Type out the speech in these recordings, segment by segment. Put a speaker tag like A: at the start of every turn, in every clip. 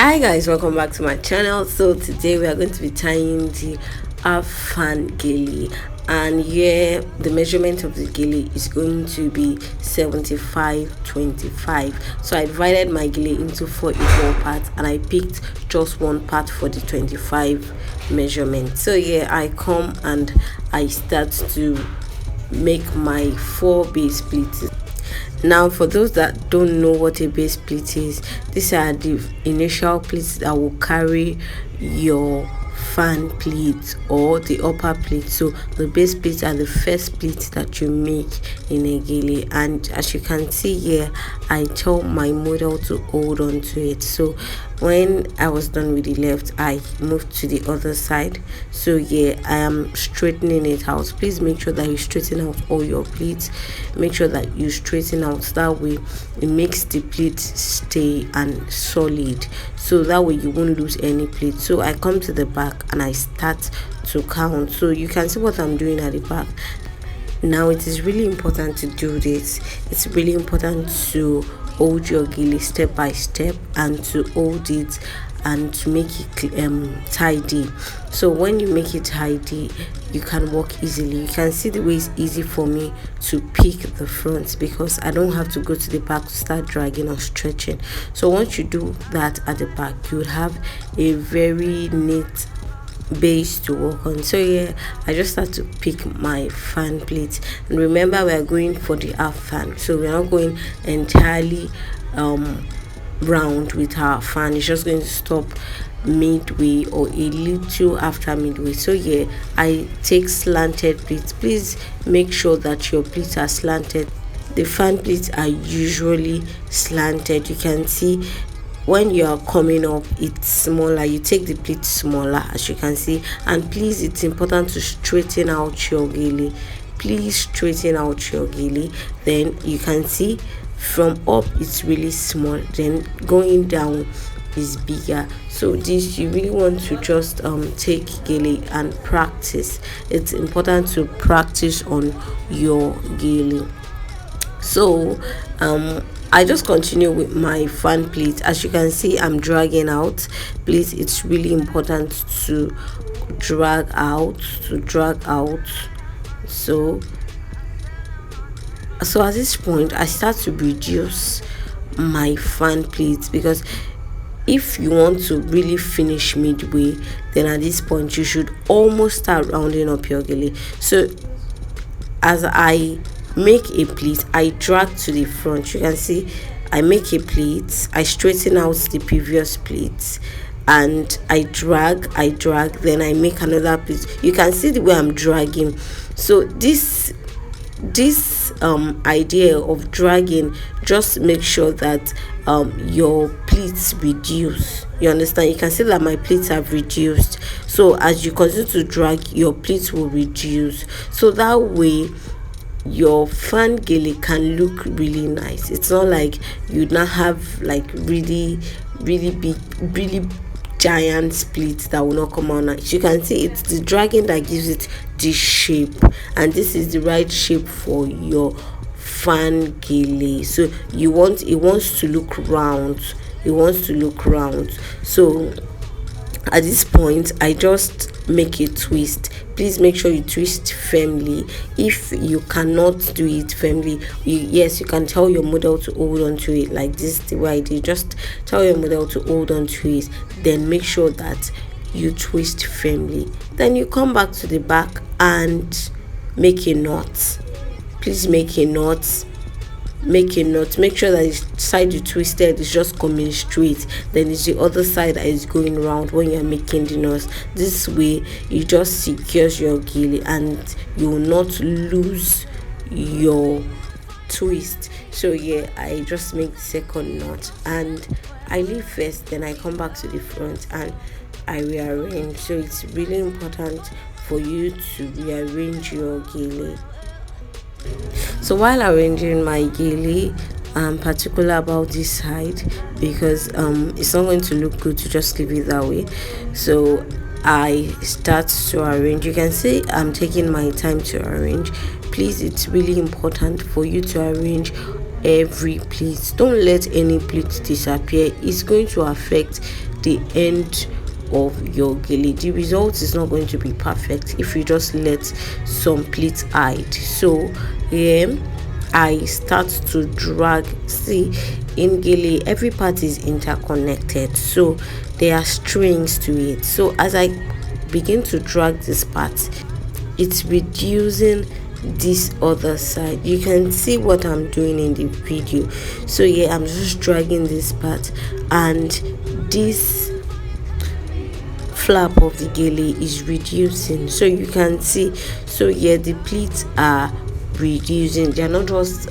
A: Hi guys, welcome back to my channel. So today we are going to be tying the fan gele, and yeah, the measurement of the gele is going to be 75-25. So I divided my gele into 4 equal parts and I picked just one part for the 25 measurement. So yeah, I come and I start to make my 4 base pleats. Now for those that don't know what a base plate is, these are the initial pleats that will carry your fan plate or the upper plate. So the base plates are the first plates that you make in a gele, and as you can see here, I tell my model to hold on to it. So when I was done with the left, I moved to the other side. So yeah, I am straightening it out. Please make sure that you straighten out all your pleats. Make sure that you straighten out, that way it makes the plate stay and solid, so that way you won't lose any plate. So I come to the back and I start to count. So you can see what I'm doing at the back. Now it is really important to do this. It's really important to hold your gele step by step and to hold it and to make it tidy. So when you make it tidy, you can walk easily. You can see the way it's easy for me to pick the front because I don't have to go to the back to start dragging or stretching. So once you do that at the back, you would have a very neat base to work on. So yeah, I just start to pick my fan plate, and remember we are going for the half fan, so we're not going entirely round with our fan. It's just going to stop midway or a little after midway. So yeah, I take slanted pleats. Please make sure that your pleats are slanted. The fan pleats are usually slanted. You can see when you are coming up, it's smaller. You take the pleat smaller, as you can see. And please, it's important to straighten out your gele. Please straighten out your gele. Then you can see from up it's really small, then going down is bigger. So this, you really want to just take gele and practice. It's important to practice on your gele. So I just continue with my fan plate. As you can see, I'm dragging out. Please, it's really important to drag out, so at this point I start to reduce my fan plate, because if you want to really finish midway, then at this point you should almost start rounding up your gele. So as I make a pleat, I drag to the front. You can see I make a pleat, I straighten out the previous pleats, and I drag, then I make another pleat. You can see the way I'm dragging. So this idea of dragging, just make sure that your pleats reduce. You understand? You can see that my pleats have reduced. So as you continue to drag, your pleats will reduce, so that way your fan gele can look really nice. It's not like you now have like really big, really giant splits that will not come out nice. You can see it's the dragging that gives it this shape, and this is the right shape for your fan gele. So it wants to look round. So at this point I just make a twist. Please make sure you twist firmly. If you cannot do it firmly, you can tell your model to hold on to it like this, the way I did. Just tell your model to hold on to it, then make sure that you twist firmly. Then you come back to the back and make a knot. Please make a knot. Make sure that the side you twisted is just coming straight, then it's the other side that is going round when you're making the knots. This way you just secures your gele and you will not lose your twist. So yeah, I just make the second knot and I leave first, then I come back to the front and I rearrange. So it's really important for you to rearrange your gele. So while arranging my gele, I'm particular about this side because it's not going to look good to just leave it that way. So I start to arrange. You can see I'm taking my time to arrange. Please, it's really important for you to arrange every pleat. Don't let any pleat disappear. It's going to affect the end of your gele. The result is not going to be perfect if you just let some pleats hide. So yeah, I start to drag. See, in gele every part is interconnected, so there are strings to it. So as I begin to drag this part, it's reducing this other side. You can see what I'm doing in the video. So yeah, I'm just dragging this part, and this flap of the gele is reducing, so you can see. So yeah, the pleats are reducing. They are not just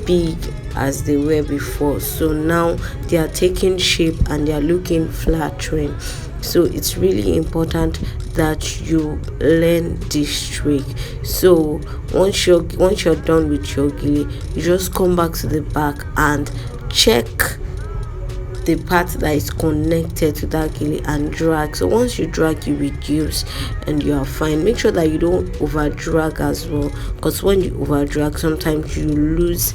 A: big as they were before, so now they are taking shape and they are looking flattering. So it's really important that you learn this trick. So once you're done with your gele, you just come back to the back and check the part that is connected to that gele and drag. So once you drag, you reduce and you are fine. Make sure that you don't over drag as well, because when you over drag, sometimes you lose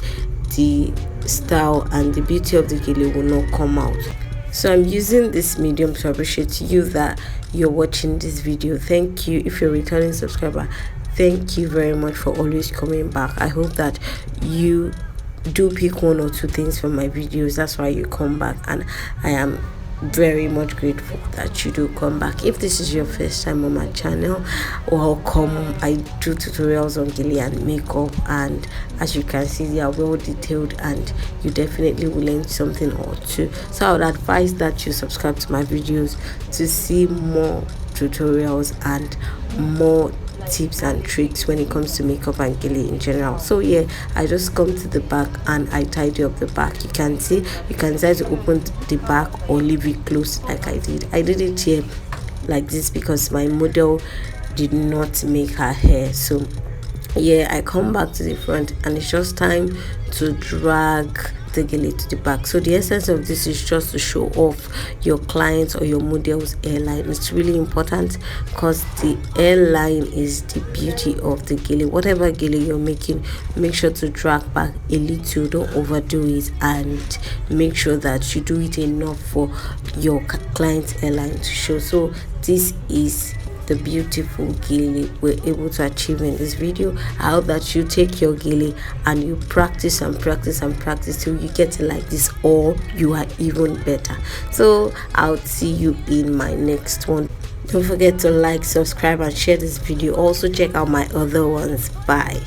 A: the style and the beauty of the gele will not come out. So I'm using this medium to appreciate you that you're watching this video. Thank you. If you're a returning subscriber, thank you very much for always coming back. I hope that you do pick one or two things from my videos. That's why you come back, and I am very much grateful that you do come back. If this is your first time on my channel, welcome. I do tutorials on gele and makeup, and as you can see, they are well detailed and you definitely will learn something or two. So I would advise that you subscribe to my videos to see more tutorials and more tips and tricks when it comes to makeup and gele in general. So yeah, I just come to the back and I tidy up the back. You can see, you can decide to open the back or leave it closed like I did it here like this because my model did not make her hair. So yeah, I come back to the front and it's just time to drag the gele to the back. So the essence of this is just to show off your clients or your model's hairline. It's really important because the hairline is the beauty of the gele. Whatever gele you're making, make sure to drag back a little, don't overdo it, and make sure that you do it enough for your client's hairline to show. So this is the beautiful gele we're able to achieve in this video. I hope that you take your gele and you practice and practice and practice till you get it like this, or you are even better. So I'll see you in my next one. Don't forget to like, subscribe and share this video. Also check out my other ones. Bye.